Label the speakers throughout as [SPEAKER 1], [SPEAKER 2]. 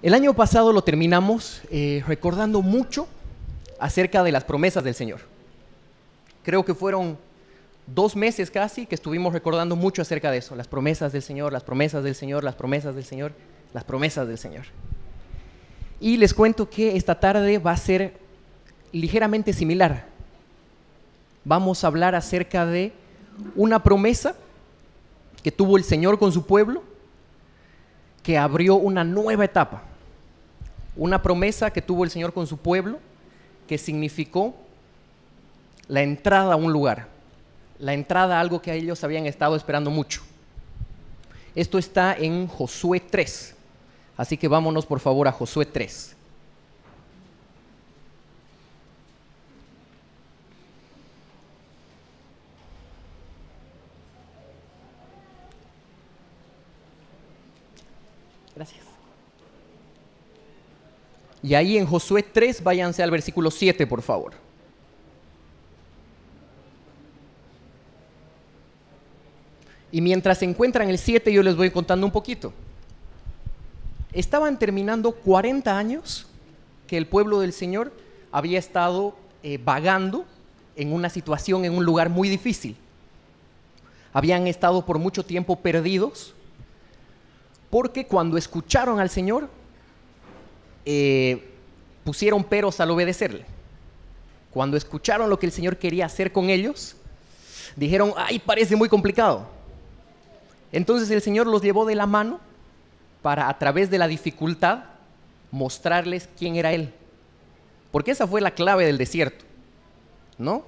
[SPEAKER 1] El año pasado lo terminamos recordando mucho acerca de las promesas del Señor. Creo que fueron 2 meses casi que estuvimos recordando mucho acerca de eso, las promesas del Señor, las promesas del Señor, las promesas del Señor, las promesas del Señor. Y les cuento que esta tarde va a ser ligeramente similar. Vamos a hablar acerca de una promesa que tuvo el Señor con su pueblo, que abrió una nueva etapa. Una promesa que tuvo el Señor con su pueblo, que significó la entrada a un lugar, la entrada a algo que ellos habían estado esperando mucho. Esto está en Josué 3, así que vámonos por favor a Josué 3. Gracias. Y ahí en Josué 3, váyanse al versículo 7, por favor. Y mientras se encuentran el 7, yo les voy contando un poquito. Estaban terminando 40 años que el pueblo del Señor había estado vagando en una situación, en un lugar muy difícil. Habían estado por mucho tiempo perdidos, porque cuando escucharon al Señor, pusieron peros al obedecerle. Cuando escucharon lo que el Señor quería hacer con ellos, dijeron, ay, parece muy complicado. Entonces el Señor los llevó de la mano para, a través de la dificultad, mostrarles quién era Él. Porque esa fue la clave del desierto, ¿no?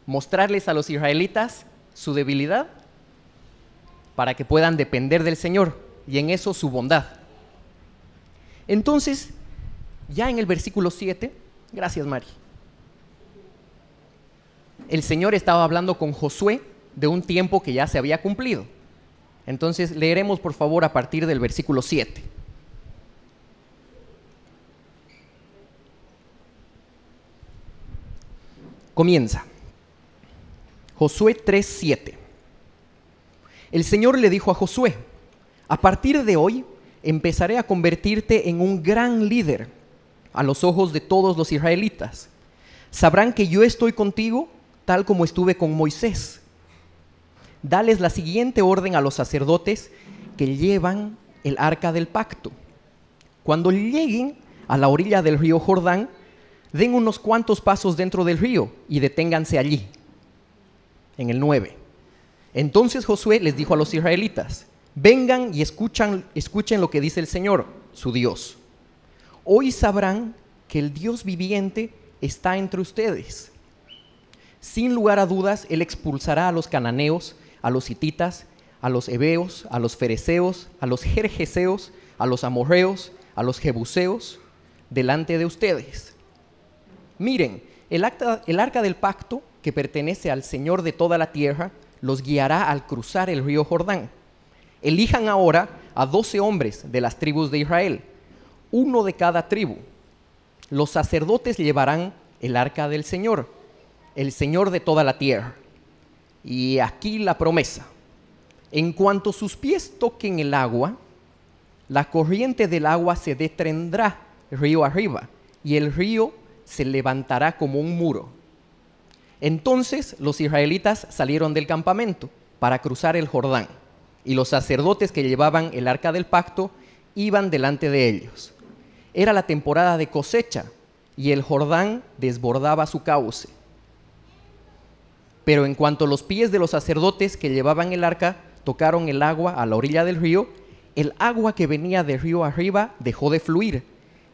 [SPEAKER 1] Mostrarles a los israelitas su debilidad para que puedan depender del Señor y en eso su bondad. Entonces, ya en el versículo 7, gracias Mari, el Señor estaba hablando con Josué de un tiempo que ya se había cumplido. Entonces leeremos por favor a partir del versículo 7. Comienza. Josué 3:7. El Señor le dijo a Josué, a partir de hoy empezaré a convertirte en un gran líder a los ojos de todos los israelitas. Sabrán que yo estoy contigo tal como estuve con Moisés. Dales la siguiente orden a los sacerdotes que llevan el arca del pacto. Cuando lleguen a la orilla del río Jordán, den unos cuantos pasos dentro del río y deténganse allí. En el 9. Entonces Josué les dijo a los israelitas, vengan y escuchen lo que dice el Señor, su Dios. Hoy sabrán que el Dios viviente está entre ustedes. Sin lugar a dudas, Él expulsará a los cananeos, a los hititas, a los heveos, a los fereceos, a los gergeseos, a los amorreos, a los jebuseos, delante de ustedes. Miren, el arca del pacto, que pertenece al Señor de toda la tierra, los guiará al cruzar el río Jordán. Elijan ahora a 12 hombres de las tribus de Israel, uno de cada tribu. Los sacerdotes llevarán el arca del Señor, el Señor de toda la tierra. Y aquí la promesa. En cuanto sus pies toquen el agua, la corriente del agua se detendrá río arriba, y el río se levantará como un muro. Entonces los israelitas salieron del campamento para cruzar el Jordán, y los sacerdotes que llevaban el arca del pacto iban delante de ellos. Era la temporada de cosecha, y el Jordán desbordaba su cauce. Pero en cuanto los pies de los sacerdotes que llevaban el arca tocaron el agua a la orilla del río, el agua que venía del río arriba dejó de fluir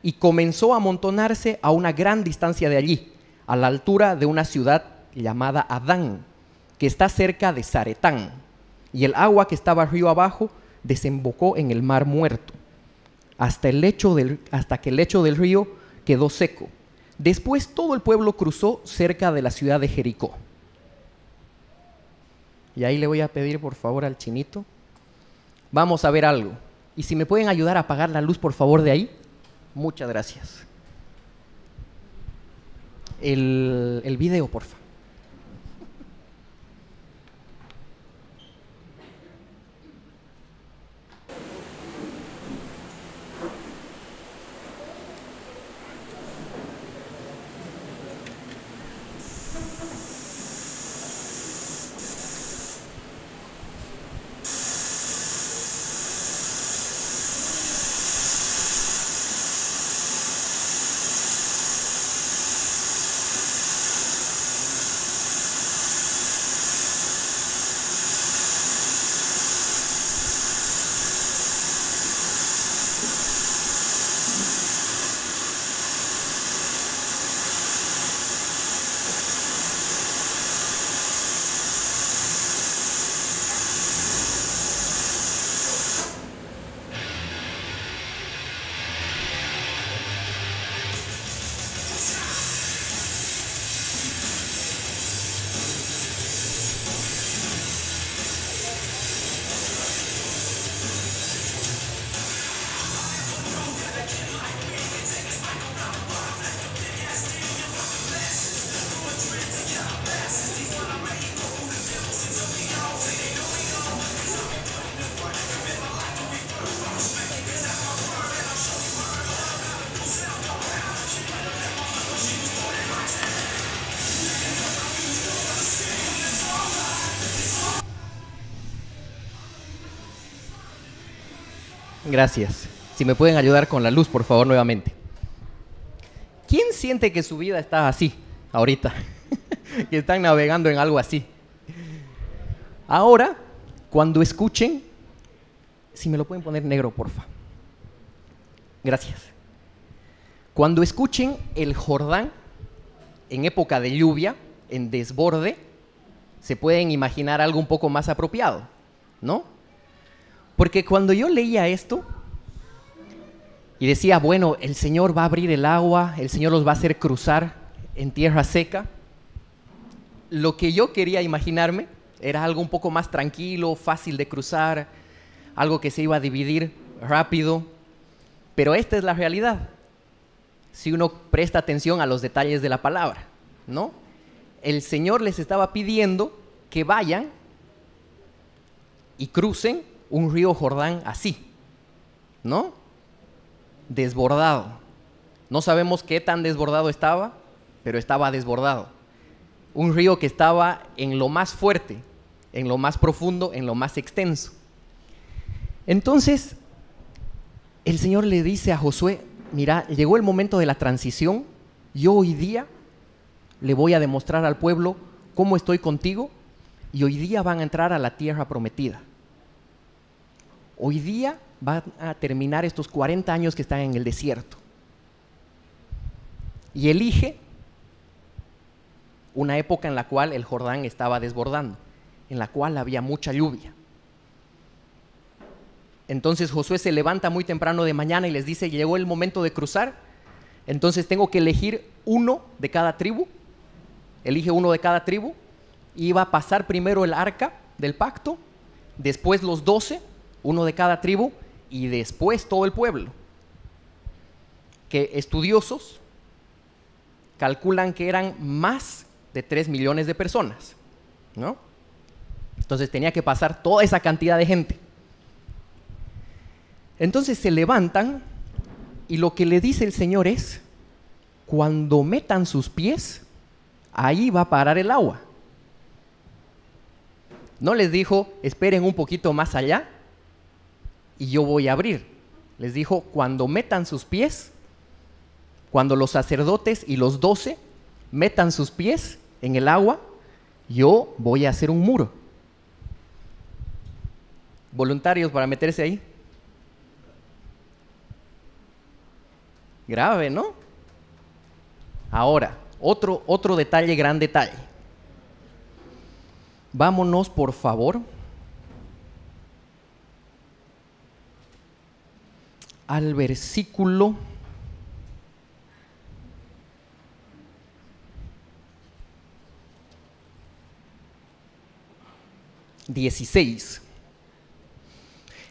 [SPEAKER 1] y comenzó a amontonarse a una gran distancia de allí, a la altura de una ciudad llamada Adán, que está cerca de Zaretán. Y el agua que estaba río abajo desembocó en el mar muerto, hasta que el lecho del río quedó seco. Después todo el pueblo cruzó cerca de la ciudad de Jericó. Y ahí le voy a pedir por favor al chinito. Vamos a ver algo. Y si me pueden ayudar a apagar la luz por favor de ahí. Muchas gracias. El video, por favor. Gracias. Si me pueden ayudar con la luz, por favor, nuevamente. ¿Quién siente que su vida está así ahorita? Que están navegando en algo así. Ahora, cuando escuchen, si me lo pueden poner negro, porfa. Gracias. Cuando escuchen el Jordán en época de lluvia, en desborde, se pueden imaginar algo un poco más apropiado, ¿no? Porque cuando yo leía esto y decía, bueno, el Señor va a abrir el agua, el Señor los va a hacer cruzar en tierra seca, lo que yo quería imaginarme era algo un poco más tranquilo, fácil de cruzar, algo que se iba a dividir rápido, pero esta es la realidad. Si uno presta atención a los detalles de la palabra, ¿no? El Señor les estaba pidiendo que vayan y crucen un río Jordán así, ¿no? Desbordado. No sabemos qué tan desbordado estaba, pero estaba desbordado. Un río que estaba en lo más fuerte, en lo más profundo, en lo más extenso. Entonces, el Señor le dice a Josué, mira, llegó el momento de la transición, yo hoy día le voy a demostrar al pueblo cómo estoy contigo y hoy día van a entrar a la tierra prometida. Hoy día van a terminar estos 40 años que están en el desierto. Y elige una época en la cual el Jordán estaba desbordando, en la cual había mucha lluvia. Entonces Josué se levanta muy temprano de mañana y les dice, llegó el momento de cruzar, entonces tengo que elegir uno de cada tribu. Elige uno de cada tribu y va a pasar primero el arca del pacto, después los 12, uno de cada tribu, y después todo el pueblo. Que estudiosos calculan que eran más de 3 millones de personas, ¿no? Entonces tenía que pasar toda esa cantidad de gente. Entonces se levantan y lo que le dice el Señor es, cuando metan sus pies, ahí va a parar el agua. No les dijo, esperen un poquito más allá y yo voy a abrir. Les dijo, cuando metan sus pies, cuando los sacerdotes y los 12 metan sus pies en el agua, yo voy a hacer un muro. ¿Voluntarios para meterse ahí? Grave, ¿no? Ahora, otro detalle, gran detalle. Vámonos, por favor, al versículo 16.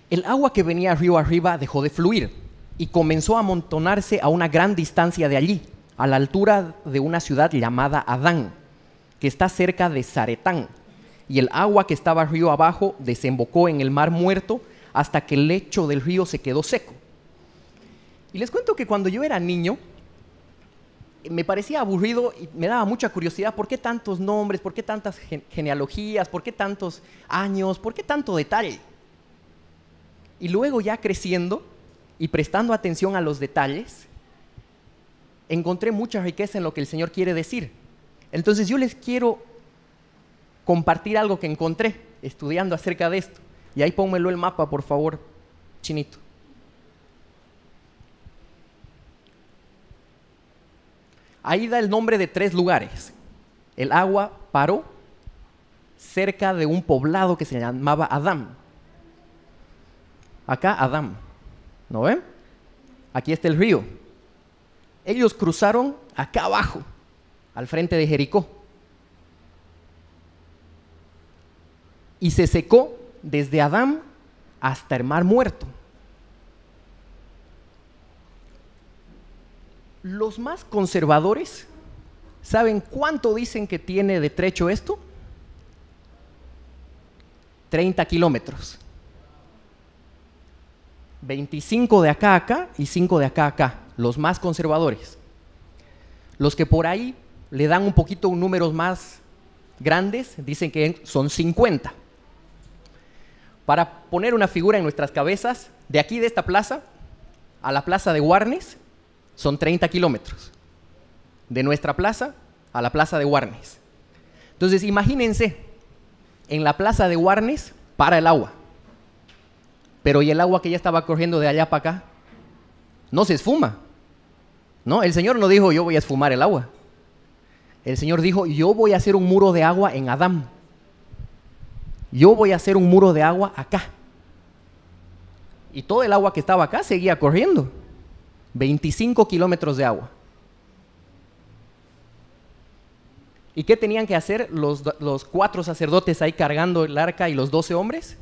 [SPEAKER 1] El agua que venía río arriba dejó de fluir y comenzó a amontonarse a una gran distancia de allí, a la altura de una ciudad llamada Adán, que está cerca de Zaretán. Y el agua que estaba río abajo desembocó en el mar muerto hasta que el lecho del río se quedó seco. Y les cuento que cuando yo era niño, me parecía aburrido y me daba mucha curiosidad, ¿por qué tantos nombres? ¿Por qué tantas genealogías? ¿Por qué tantos años? ¿Por qué tanto detalle? Y luego ya creciendo y prestando atención a los detalles, encontré mucha riqueza en lo que el Señor quiere decir. Entonces yo les quiero compartir algo que encontré estudiando acerca de esto. Y ahí pónmelo el mapa, por favor, Chinito. Ahí da el nombre de 3 lugares. El agua paró cerca de un poblado que se llamaba Adán. Acá Adán, ¿no ven? Aquí está el río. Ellos cruzaron acá abajo, al frente de Jericó. Y se secó desde Adán hasta el mar muerto. Los más conservadores, ¿saben cuánto dicen que tiene de trecho esto? 30 kilómetros. 25 de acá a acá y 5 de acá a acá, los más conservadores. Los que por ahí le dan un poquito números más grandes, dicen que son 50. Para poner una figura en nuestras cabezas, de aquí de esta plaza a la plaza de Warnes son 30 kilómetros. De nuestra plaza a la plaza de Warnes. Entonces, imagínense, en la plaza de Warnes para el agua. Pero ¿y el agua que ya estaba corriendo de allá para acá? No se esfuma. No, el Señor no dijo, yo voy a esfumar el agua. El Señor dijo, yo voy a hacer un muro de agua en Adán. Yo voy a hacer un muro de agua acá. Y todo el agua que estaba acá seguía corriendo. 25 kilómetros de agua. ¿Y qué tenían que hacer los 4 sacerdotes ahí cargando el arca y los 12 hombres?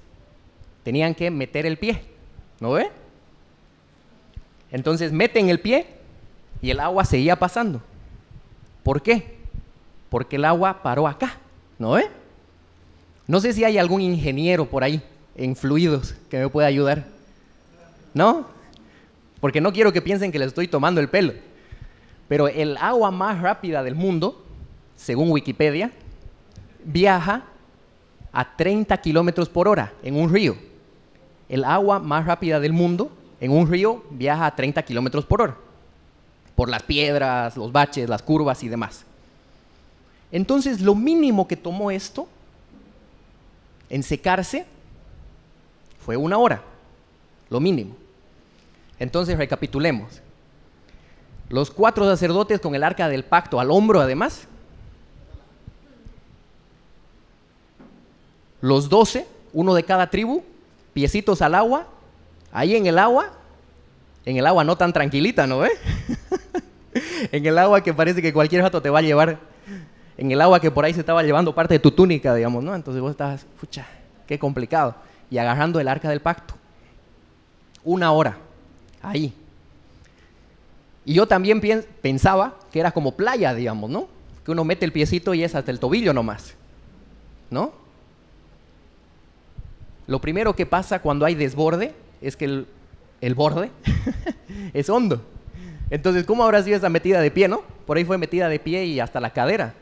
[SPEAKER 1] Tenían que meter el pie, ¿no ve? Entonces meten el pie y el agua seguía pasando. ¿Por qué? Porque el agua paró acá, ¿no ve? No sé si hay algún ingeniero por ahí en fluidos que me pueda ayudar. ¿No? Porque no quiero que piensen que les estoy tomando el pelo. Pero el agua más rápida del mundo, según Wikipedia, viaja a 30 kilómetros por hora en un río. El agua más rápida del mundo en un río viaja a 30 kilómetros por hora. Por las piedras, los baches, las curvas y demás. Entonces, lo mínimo que tomó esto en secarse fue 1 hora. Lo mínimo. Entonces, recapitulemos. Los 4 sacerdotes con el arca del pacto al hombro, además. Los 12, uno de cada tribu, piecitos al agua. Ahí en el agua no tan tranquilita, ¿no ve? En el agua que parece que cualquier rato te va a llevar. En el agua que por ahí se estaba llevando parte de tu túnica, digamos, ¿no? Entonces vos estabas, pucha, qué complicado. Y agarrando el arca del pacto. 1 hora, ahí. Y yo también pensaba que era como playa, digamos, ¿no? Que uno mete el piecito y es hasta el tobillo nomás, ¿no? Lo primero que pasa cuando hay desborde es que el borde es hondo. Entonces, ¿cómo habrá sido esa metida de pie, no? Por ahí fue metida de pie y hasta la cadera.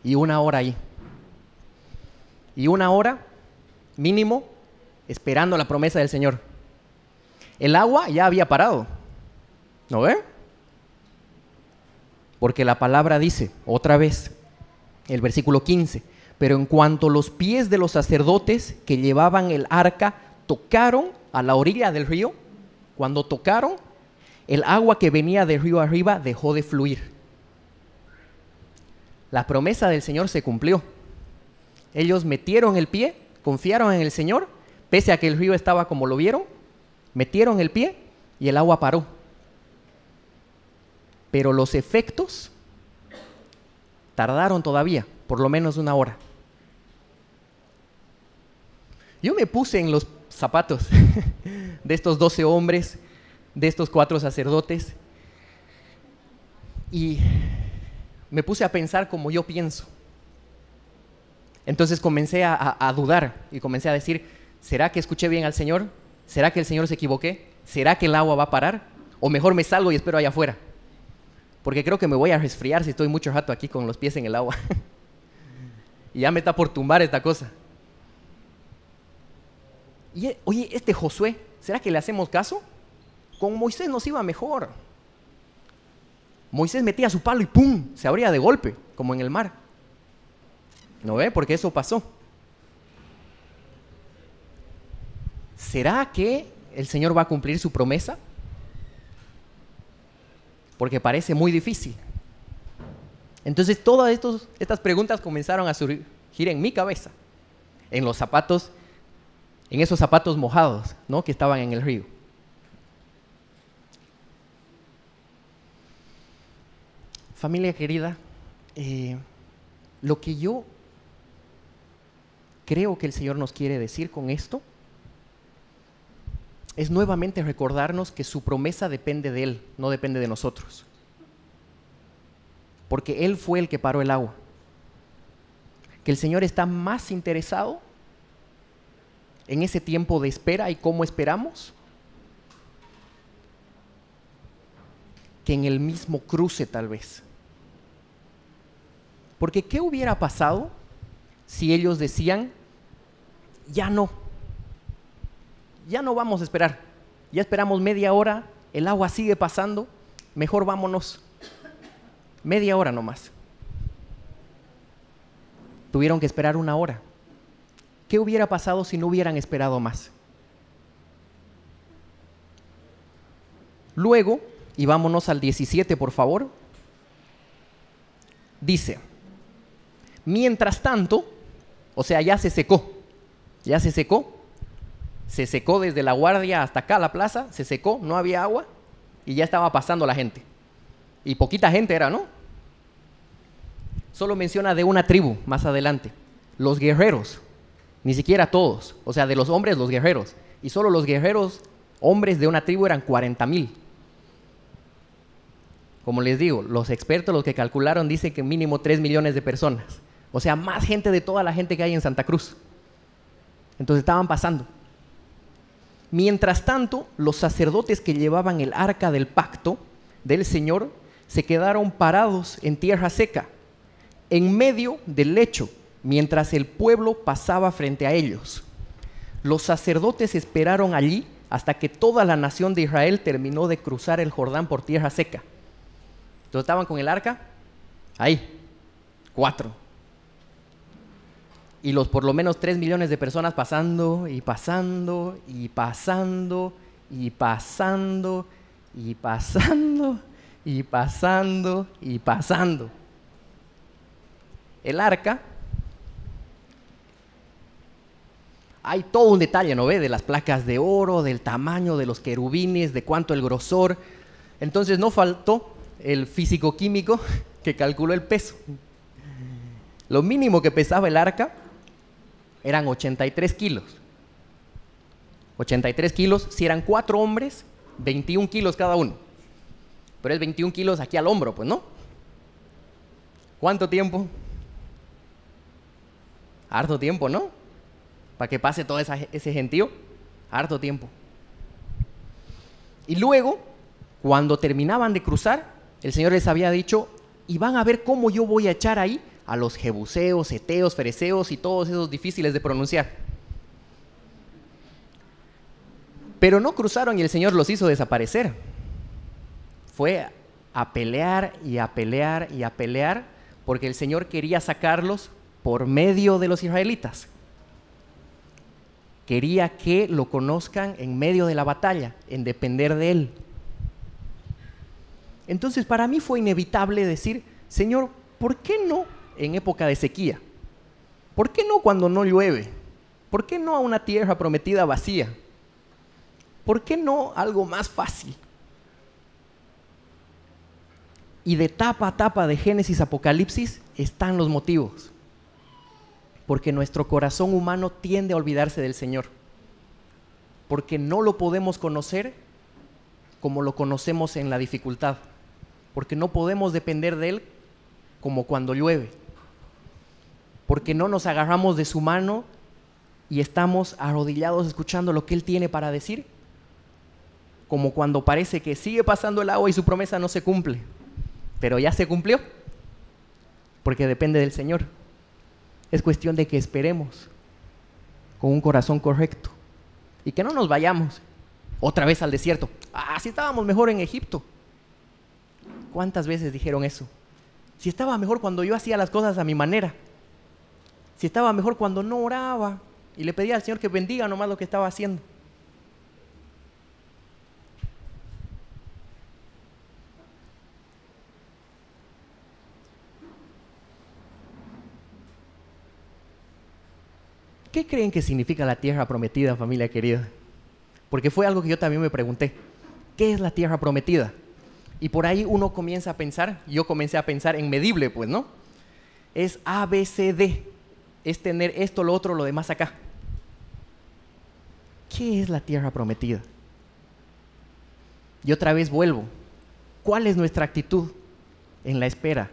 [SPEAKER 1] Y 1 hora ahí. Y 1 hora, mínimo, esperando la promesa del Señor. El agua ya había parado. ¿No ve? Porque la palabra dice, otra vez, el versículo 15, pero en cuanto los pies de los sacerdotes que llevaban el arca tocaron a la orilla del río, cuando tocaron, el agua que venía de río arriba dejó de fluir. La promesa del Señor se cumplió. Ellos metieron el pie, confiaron en el Señor, pese a que el río estaba como lo vieron, metieron el pie y el agua paró. Pero los efectos tardaron todavía, por lo menos 1 hora. Yo me puse en los zapatos de estos 12 hombres, de estos 4 sacerdotes, y me puse a pensar como yo pienso. Entonces comencé a dudar y comencé a decir, ¿será que escuché bien al Señor? ¿Será que el Señor se equivoqué? ¿Será que el agua va a parar? ¿O mejor me salgo y espero allá afuera? Porque creo que me voy a resfriar si estoy mucho rato aquí con los pies en el agua. Y ya me está por tumbar esta cosa. Y oye, este Josué, ¿será que le hacemos caso? Con Moisés nos iba mejor. Moisés metía su palo y ¡pum! Se abría de golpe, como en el mar. ¿No ve? Porque eso pasó. ¿Será que el Señor va a cumplir su promesa? Porque parece muy difícil. Entonces todas estas preguntas comenzaron a surgir en mi cabeza, en los zapatos, en esos zapatos mojados, ¿no? Que estaban en el río. Familia querida, lo que yo creo que el Señor nos quiere decir con esto es nuevamente recordarnos que su promesa depende de Él, no depende de nosotros. Porque Él fue el que paró el agua. Que el Señor está más interesado en ese tiempo de espera y cómo esperamos que en el mismo cruce tal vez. Porque ¿qué hubiera pasado si ellos decían, ya no? ya no vamos a esperar. Ya esperamos media hora, el agua sigue pasando, mejor vámonos. Media hora nomás. Tuvieron que esperar 1 hora. ¿Qué hubiera pasado si no hubieran esperado más? Luego, y vámonos al 17, por favor. Dice, mientras tanto, o sea, ya se secó. Se secó desde la guardia hasta acá, la plaza, se secó, no había agua y ya estaba pasando la gente. Y poquita gente era, ¿no? Solo menciona de una tribu más adelante, los guerreros, ni siquiera todos, o sea, de los hombres, los guerreros. Y solo los guerreros, hombres de una tribu, eran 40,000. Como les digo, los expertos, los que calcularon, dicen que mínimo 3 millones de personas. O sea, más gente de toda la gente que hay en Santa Cruz. Entonces estaban pasando. Mientras tanto, los sacerdotes que llevaban el arca del pacto del Señor se quedaron parados en tierra seca, en medio del lecho, mientras el pueblo pasaba frente a ellos. Los sacerdotes esperaron allí hasta que toda la nación de Israel terminó de cruzar el Jordán por tierra seca. Entonces estaban con el arca, ahí, 4. Y los por lo menos 3 millones de personas pasando y pasando y pasando y pasando y pasando y pasando y pasando. El arca, hay todo un detalle, ¿no ve? De las placas de oro, del tamaño de los querubines, de cuánto el grosor. Entonces no faltó el físico-químico que calculó el peso. Lo mínimo que pesaba el arca eran 83 kilos. 83 kilos, si eran 4 hombres, 21 kilos cada uno. Pero es 21 kilos aquí al hombro, pues, ¿no? ¿Cuánto tiempo? Harto tiempo, ¿no? Para que pase todo ese gentío, harto tiempo. Y luego, cuando terminaban de cruzar, el Señor les había dicho, y van a ver cómo yo voy a echar ahí a los jebuseos, heteos, fereceos y todos esos difíciles de pronunciar. Pero no cruzaron y el Señor los hizo desaparecer. Fue a pelear y a pelear y a pelear, porque el Señor quería sacarlos por medio de los israelitas. Quería que lo conozcan en medio de la batalla, en depender de Él. Entonces para mí fue inevitable decir, Señor, ¿por qué no en época de sequía? ¿Por qué no cuando no llueve? ¿Por qué no a una tierra prometida vacía? ¿Por qué no algo más fácil? Y de tapa a tapa de Génesis, Apocalipsis están los motivos. Porque nuestro corazón humano tiende a olvidarse del Señor. Porque no lo podemos conocer como lo conocemos en la dificultad. Porque no podemos depender de Él como cuando llueve. Porque no nos agarramos de su mano y estamos arrodillados escuchando lo que Él tiene para decir. Como cuando parece que sigue pasando el agua y su promesa no se cumple. Pero ya se cumplió. Porque depende del Señor. Es cuestión de que esperemos con un corazón correcto. Y que no nos vayamos otra vez al desierto. Ah, si estábamos mejor en Egipto. ¿Cuántas veces dijeron eso? Si estaba mejor cuando yo hacía las cosas a mi manera. Si estaba mejor cuando no oraba y le pedía al Señor que bendiga nomás lo que estaba haciendo. ¿Qué creen que significa la tierra prometida, familia querida? Porque fue algo que yo también me pregunté. ¿Qué es la tierra prometida? Y por ahí uno comienza a pensar, yo comencé a pensar en medible, pues, ¿no? Es A, B, C, D. Es tener esto, lo otro, lo demás acá. ¿Qué es la tierra prometida? Y otra vez vuelvo. ¿Cuál es nuestra actitud en la espera?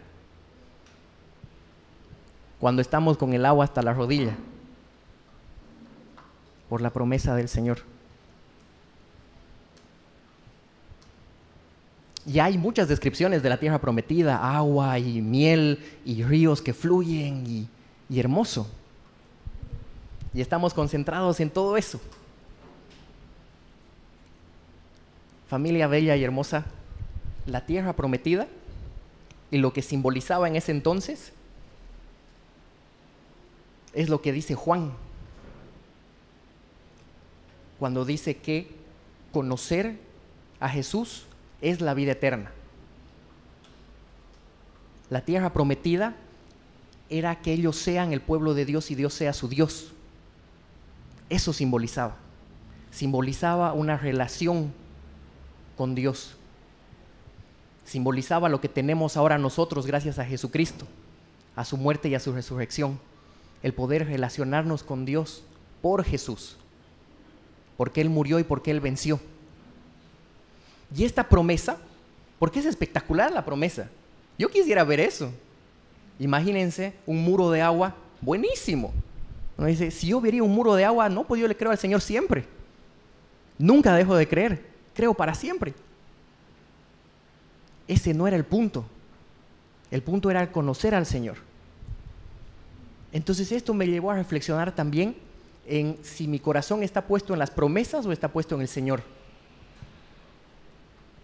[SPEAKER 1] Cuando estamos con el agua hasta la rodilla. Por la promesa del Señor. Y hay muchas descripciones de la tierra prometida, agua y miel y ríos que fluyen y hermoso. Y estamos concentrados en todo eso. Familia bella y hermosa, la tierra prometida y lo que simbolizaba en ese entonces es lo que dice Juan cuando dice que conocer a Jesús es la vida eterna. La tierra prometida era que ellos sean el pueblo de Dios y Dios sea su Dios. Eso simbolizaba. Simbolizaba una relación con Dios. Simbolizaba lo que tenemos ahora nosotros gracias a Jesucristo, a su muerte y a su resurrección. El poder relacionarnos con Dios por Jesús, porque Él murió y porque Él venció. Y esta promesa, porque es espectacular la promesa. Yo quisiera ver eso. Imagínense un muro de agua buenísimo. Uno dice, si yo vería un muro de agua, no, pues yo le creo al Señor siempre. Nunca dejo de creer, creo para siempre. Ese no era el punto. El punto era conocer al Señor. Entonces esto me llevó a reflexionar también en si mi corazón está puesto en las promesas o está puesto en el Señor.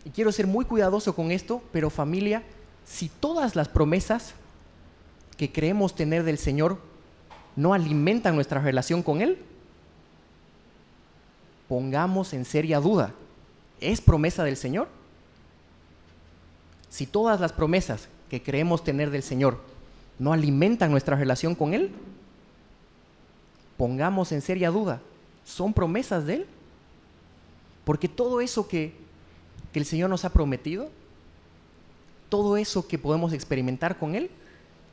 [SPEAKER 1] Y quiero ser muy cuidadoso con esto, pero familia, si todas las promesas que creemos tener del Señor no alimentan nuestra relación con Él, pongamos en seria duda, ¿es promesa del Señor? Si todas las promesas que creemos tener del Señor no alimentan nuestra relación con Él, pongamos en seria duda, ¿son promesas de Él? Porque todo eso que el Señor nos ha prometido, todo eso que podemos experimentar con Él,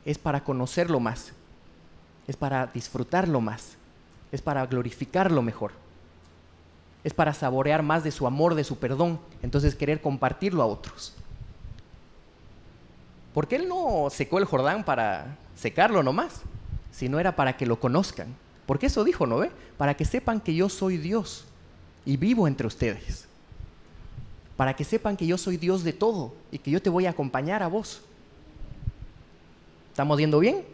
[SPEAKER 1] es para conocerlo más, es para disfrutarlo más, es para glorificarlo mejor, es para saborear más de su amor, de su perdón, entonces querer compartirlo a otros. Porque Él no secó el Jordán para secarlo nomás, sino era para que lo conozcan. Porque eso dijo, ¿no ve? Para que sepan que yo soy Dios y vivo entre ustedes. Para que sepan que yo soy Dios de todo y que yo te voy a acompañar a vos. ¿Estamos viendo bien?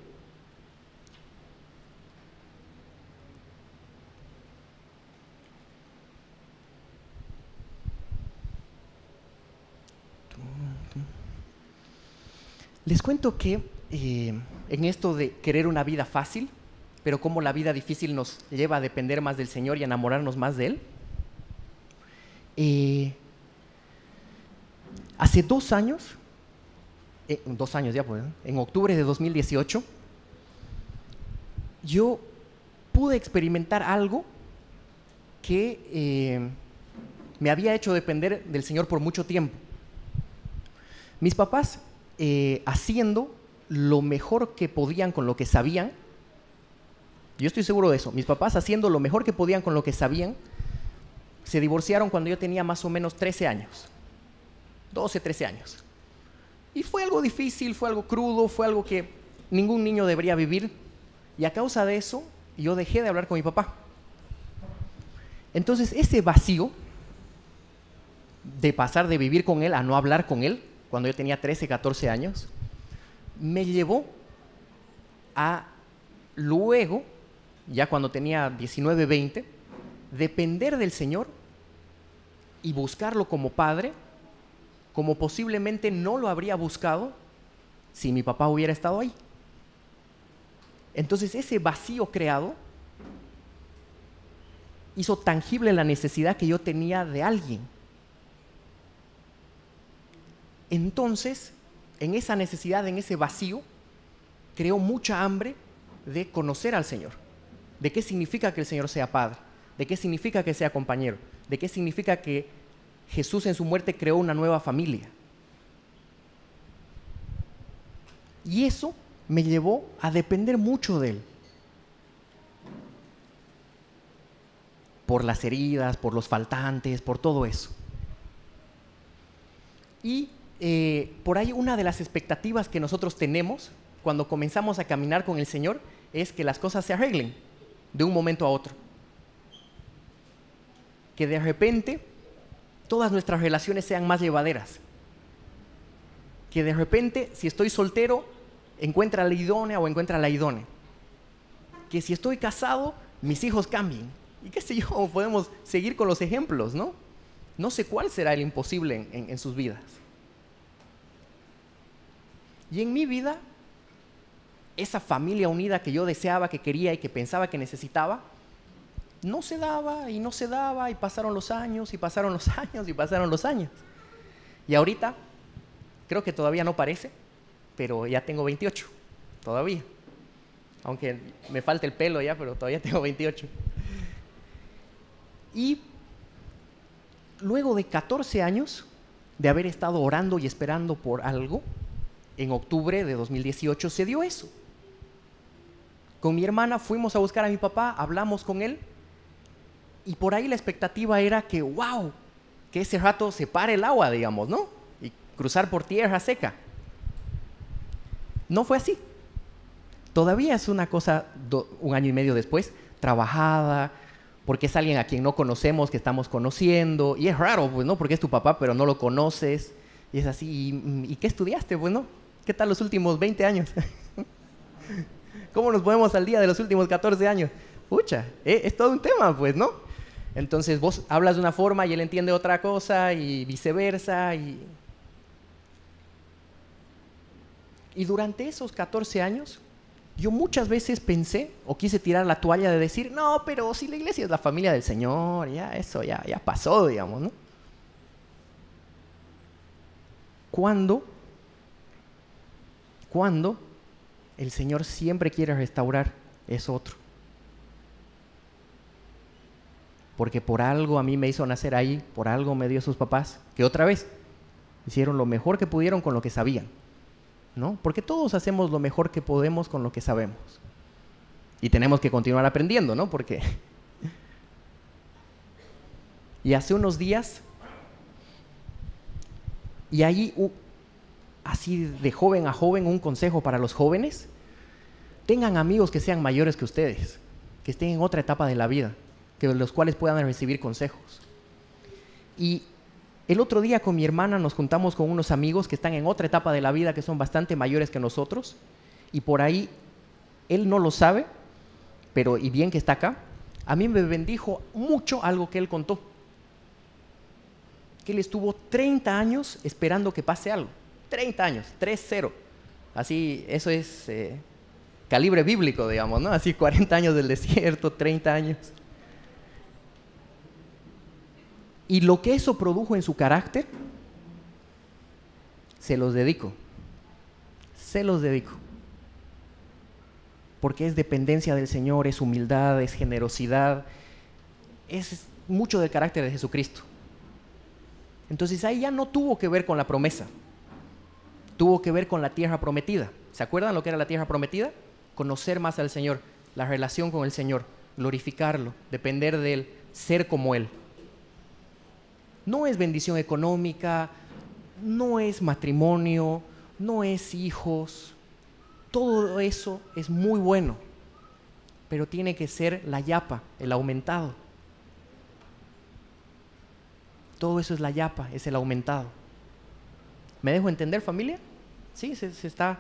[SPEAKER 1] Les cuento que en esto de querer una vida fácil, pero cómo la vida difícil nos lleva a depender más del Señor y a enamorarnos más de Él. Hace 2 años, 2 años ya pues, en octubre de 2018, yo pude experimentar algo que me había hecho depender del Señor por mucho tiempo. Mis papás, haciendo lo mejor que podían con lo que sabían, yo estoy seguro de eso, mis papás haciendo lo mejor que podían con lo que sabían, se divorciaron cuando yo tenía más o menos 13 años, 12, 13 años. Y fue algo difícil, fue algo crudo, fue algo que ningún niño debería vivir, y a causa de eso, yo dejé de hablar con mi papá. Entonces, ese vacío de pasar de vivir con él a no hablar con él, cuando yo tenía 13, 14 años, me llevó a luego, ya cuando tenía 19, 20, depender del Señor y buscarlo como padre, como posiblemente no lo habría buscado si mi papá hubiera estado ahí. Entonces ese vacío creado hizo tangible la necesidad que yo tenía de alguien. Entonces, en esa necesidad, en ese vacío, creó mucha hambre de conocer al Señor. ¿De qué significa que el Señor sea Padre? ¿De qué significa que sea compañero? ¿De qué significa que Jesús en su muerte creó una nueva familia? Y eso me llevó a depender mucho de Él. Por las heridas, por los faltantes, por todo eso. Y por ahí una de las expectativas que nosotros tenemos cuando comenzamos a caminar con el Señor es que las cosas se arreglen de un momento a otro. Que de repente todas nuestras relaciones sean más llevaderas. Que de repente, si estoy soltero, encuentra la idónea o encuentra la idónea. Que si estoy casado, mis hijos cambien. Y qué sé yo, podemos seguir con los ejemplos, ¿no? No sé cuál será el imposible en sus vidas. Y en mi vida, esa familia unida que yo deseaba, que quería y que pensaba que necesitaba, no se daba y no se daba, y pasaron los años y pasaron los años y pasaron los años. Y ahorita, creo que todavía no parece, pero ya tengo 28, todavía. Aunque me falta el pelo ya, pero todavía tengo 28. Y luego de 14 años de haber estado orando y esperando por algo, en octubre de 2018 se dio eso. Con mi hermana fuimos a buscar a mi papá, hablamos con él, y por ahí la expectativa era que, wow, que ese rato se pare el agua, digamos, ¿no? Y cruzar por tierra seca. No fue así. Todavía es una cosa, un año y medio después, trabajada, porque es alguien a quien no conocemos, que estamos conociendo, y es raro, pues, ¿no? Porque es tu papá, pero no lo conoces, y es así, ¿y qué estudiaste, pues, no? ¿Qué tal los últimos 20 años? ¿Cómo nos ponemos al día de los últimos 14 años? Pucha, es todo un tema, pues, ¿no? Entonces vos hablas de una forma y él entiende otra cosa, y viceversa, y durante esos 14 años, yo muchas veces pensé o quise tirar la toalla de decir, no, pero si la iglesia es la familia del Señor, ya eso ya pasó, digamos, ¿no? Cuando el Señor siempre quiere restaurar es otro. Porque por algo a mí me hizo nacer ahí, por algo me dio sus papás, que otra vez hicieron lo mejor que pudieron con lo que sabían, ¿no? Porque todos hacemos lo mejor que podemos con lo que sabemos. Y tenemos que continuar aprendiendo, ¿no? Porque... Y hace unos días, y ahí, así de joven a joven, un consejo para los jóvenes: tengan amigos que sean mayores que ustedes, que estén en otra etapa de la vida, que los cuales puedan recibir consejos. Y el otro día con mi hermana nos juntamos con unos amigos que están en otra etapa de la vida, que son bastante mayores que nosotros, y por ahí él no lo sabe, pero y bien que está acá, a mí me bendijo mucho algo que él contó, que él estuvo 30 años esperando que pase algo. 30 años, 3-0. Así, eso es calibre bíblico, digamos, ¿no? Así 40 años del desierto, 30 años. Y lo que eso produjo en su carácter, se los dedico. Se los dedico. Porque es dependencia del Señor, es humildad, es generosidad, es mucho del carácter de Jesucristo. Entonces ahí ya no tuvo que ver con la promesa, tuvo que ver con la tierra prometida. ¿Se acuerdan lo que era la tierra prometida? Conocer más al Señor, la relación con el Señor, glorificarlo, depender de Él, ser como Él. No es bendición económica, no es matrimonio, no es hijos. Todo eso es muy bueno, pero tiene que ser la yapa, el aumentado. Todo eso es la yapa, es el aumentado. ¿Me dejo entender, familia? Sí, se está.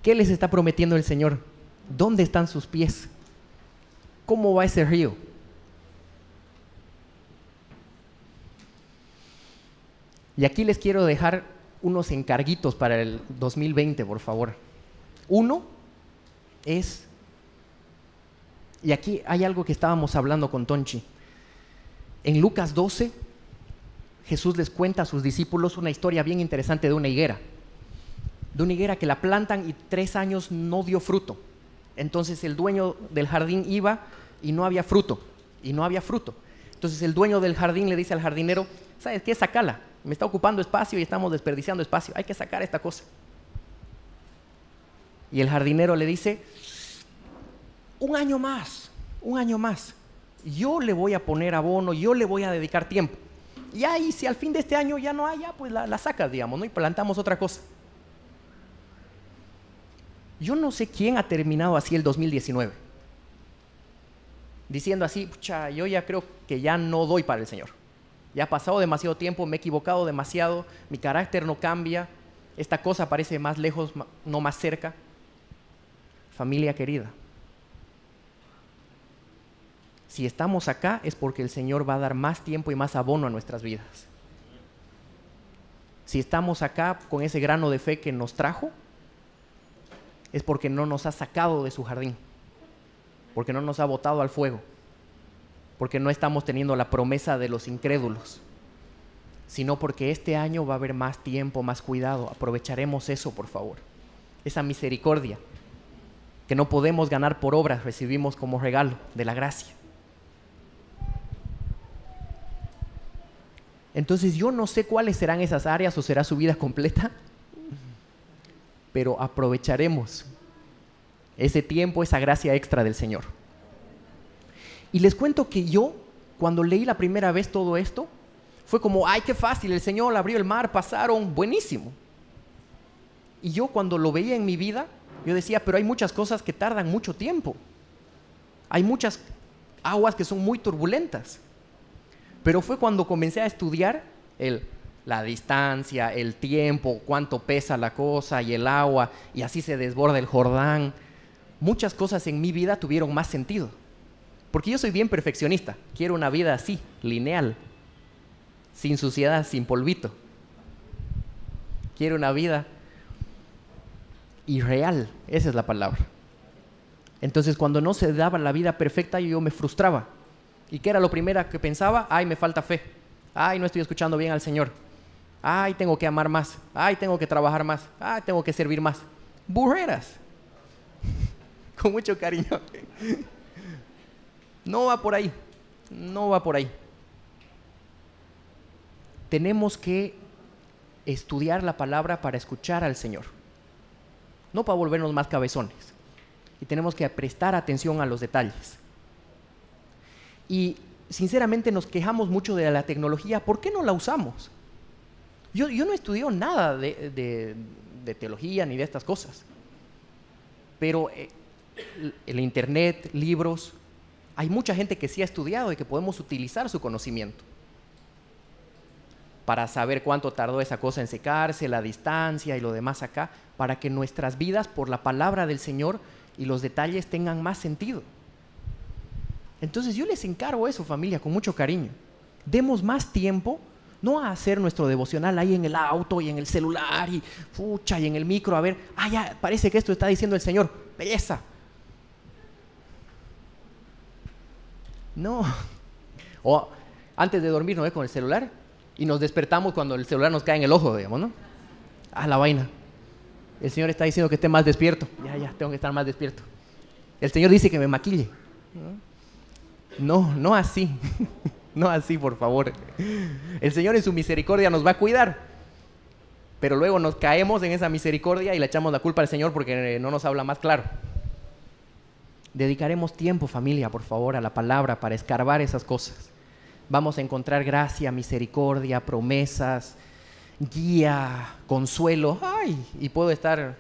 [SPEAKER 1] ¿Qué les está prometiendo el Señor? ¿Dónde están sus pies? ¿Cómo va ese río? Y aquí les quiero dejar unos encarguitos para el 2020, por favor. Uno es, y aquí hay algo que estábamos hablando con Tonchi. En Lucas 12, Jesús les cuenta a sus discípulos una historia bien interesante de una higuera. De una higuera que la plantan y 3 años no dio fruto. Entonces el dueño del jardín iba y no había fruto. Y no había fruto. Entonces el dueño del jardín le dice al jardinero, ¿sabes qué? Sácala. Me está ocupando espacio y estamos desperdiciando espacio. Hay que sacar esta cosa. Y el jardinero le dice, un año más. Yo le voy a poner abono, yo le voy a dedicar tiempo. Y ahí, si al fin de este año ya no hay, ya pues la sacas, digamos, ¿no? Y plantamos otra cosa. Yo no sé quién ha terminado así el 2019. Diciendo así, pucha, yo ya creo que ya no doy para el Señor. Ya ha pasado demasiado tiempo, me he equivocado demasiado, mi carácter no cambia, esta cosa parece más lejos, no más cerca. Familia querida, si estamos acá es porque el Señor va a dar más tiempo y más abono a nuestras vidas. Si estamos acá con ese grano de fe que nos trajo, es porque no nos ha sacado de su jardín, porque no nos ha botado al fuego, porque no estamos teniendo la promesa de los incrédulos, sino porque este año va a haber más tiempo, más cuidado. Aprovecharemos eso, por favor. Esa misericordia que no podemos ganar por obras, recibimos como regalo de la gracia. Entonces yo no sé cuáles serán esas áreas o será su vida completa, pero aprovecharemos ese tiempo, esa gracia extra del Señor. Y les cuento que yo, cuando leí la primera vez todo esto, fue como, ¡ay, qué fácil! El Señor abrió el mar, pasaron, buenísimo. Y yo cuando lo veía en mi vida, yo decía, pero hay muchas cosas que tardan mucho tiempo. Hay muchas aguas que son muy turbulentas. Pero fue cuando comencé a estudiar la distancia, el tiempo, cuánto pesa la cosa y el agua, y así se desborda el Jordán. Muchas cosas en mi vida tuvieron más sentido. Porque yo soy bien perfeccionista. Quiero una vida así, lineal, sin suciedad, sin polvito. Quiero una vida irreal, esa es la palabra. Entonces cuando no se daba la vida perfecta, yo me frustraba. ¿Y qué era lo primero que pensaba? Ay, me falta fe. Ay, no estoy escuchando bien al Señor. Ay, tengo que amar más. Ay, tengo que trabajar más. Ay, tengo que servir más. Burreras. Con mucho cariño. No va por ahí. No va por ahí. Tenemos que estudiar la palabra para escuchar al Señor. No para volvernos más cabezones. Y tenemos que prestar atención a los detalles. Y sinceramente nos quejamos mucho de la tecnología. ¿Por qué no la usamos? Yo no estudio nada de teología ni de estas cosas. Pero el internet, libros, hay mucha gente que sí ha estudiado y que podemos utilizar su conocimiento para saber cuánto tardó esa cosa en secarse, la distancia y lo demás acá, para que nuestras vidas por la palabra del Señor y los detalles tengan más sentido. Entonces yo les encargo eso, familia, con mucho cariño. Demos más tiempo, no a hacer nuestro devocional ahí en el auto y en el celular y pucha y en el micro, a ver, ya parece que esto está diciendo el Señor, belleza. No. O antes de dormir, ¿no? Con el celular y nos despertamos cuando el celular nos cae en el ojo, digamos, ¿no? La vaina. El Señor está diciendo que esté más despierto. Ya, tengo que estar más despierto. El Señor dice que me maquille. No así. No así, por favor. El Señor en su misericordia nos va a cuidar. Pero luego nos caemos en esa misericordia y le echamos la culpa al Señor porque no nos habla más claro. Dedicaremos tiempo, familia, por favor, a la palabra para escarbar esas cosas. Vamos a encontrar gracia, misericordia, promesas, guía, consuelo. Y puedo estar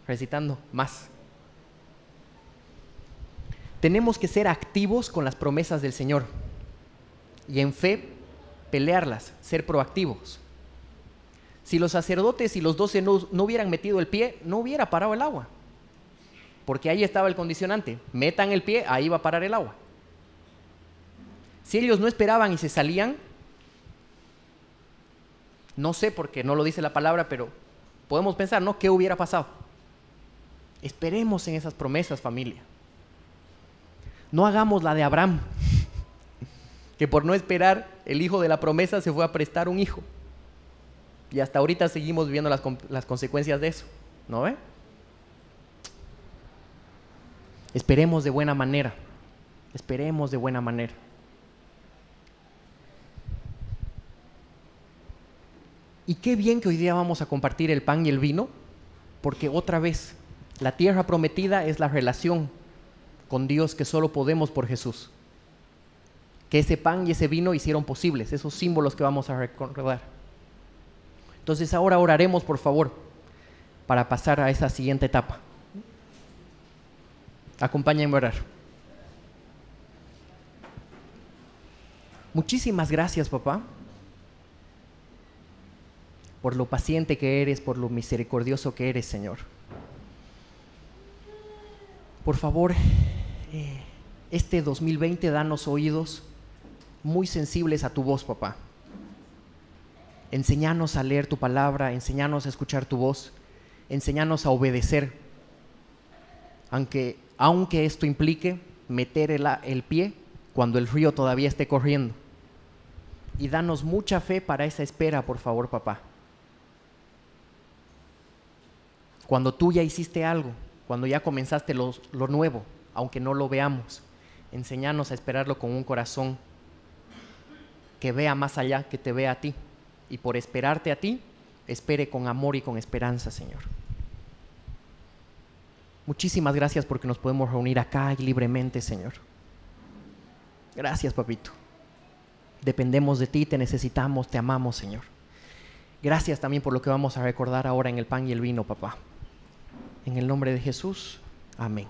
[SPEAKER 1] recitando más. Tenemos que ser activos con las promesas del Señor y en fe pelearlas, ser proactivos. Si los sacerdotes y los 12 no hubieran metido el pie, no hubiera parado el agua, porque ahí estaba el condicionante: metan el pie, ahí va a parar el agua. Si ellos no esperaban y se salían, no sé porque no lo dice la palabra, pero podemos pensar, ¿no? ¿Qué hubiera pasado? Esperemos en esas promesas, familia. No hagamos la de Abraham, que por no esperar el hijo de la promesa se fue a prestar un hijo. Y hasta ahorita seguimos viviendo las consecuencias de eso, ¿no ve? Esperemos de buena manera. Esperemos de buena manera. Y qué bien que hoy día vamos a compartir el pan y el vino, porque otra vez, la tierra prometida es la relación con Dios que solo podemos por Jesús. Que ese pan y ese vino hicieron posibles, esos símbolos que vamos a recordar. Entonces ahora oraremos, por favor, para pasar a esa siguiente etapa. Acompáñenme a orar. Muchísimas gracias, papá, por lo paciente que eres, por lo misericordioso que eres, Señor. Por favor, Este 2020 danos oídos muy sensibles a tu voz, papá. Enséñanos a leer tu palabra, enséñanos a escuchar tu voz, enséñanos a obedecer, aunque esto implique meter el pie cuando el río todavía esté corriendo. Y danos mucha fe para esa espera, por favor, papá. Cuando tú ya hiciste algo, cuando ya comenzaste lo nuevo, aunque no lo veamos, enséñanos a esperarlo con un corazón que vea más allá, que te vea a ti. Y por esperarte a ti, espere con amor y con esperanza, Señor. Muchísimas gracias porque nos podemos reunir acá y libremente, Señor. Gracias, papito. Dependemos de ti, te necesitamos, te amamos, Señor. Gracias también por lo que vamos a recordar ahora en el pan y el vino, papá. En el nombre de Jesús, amén.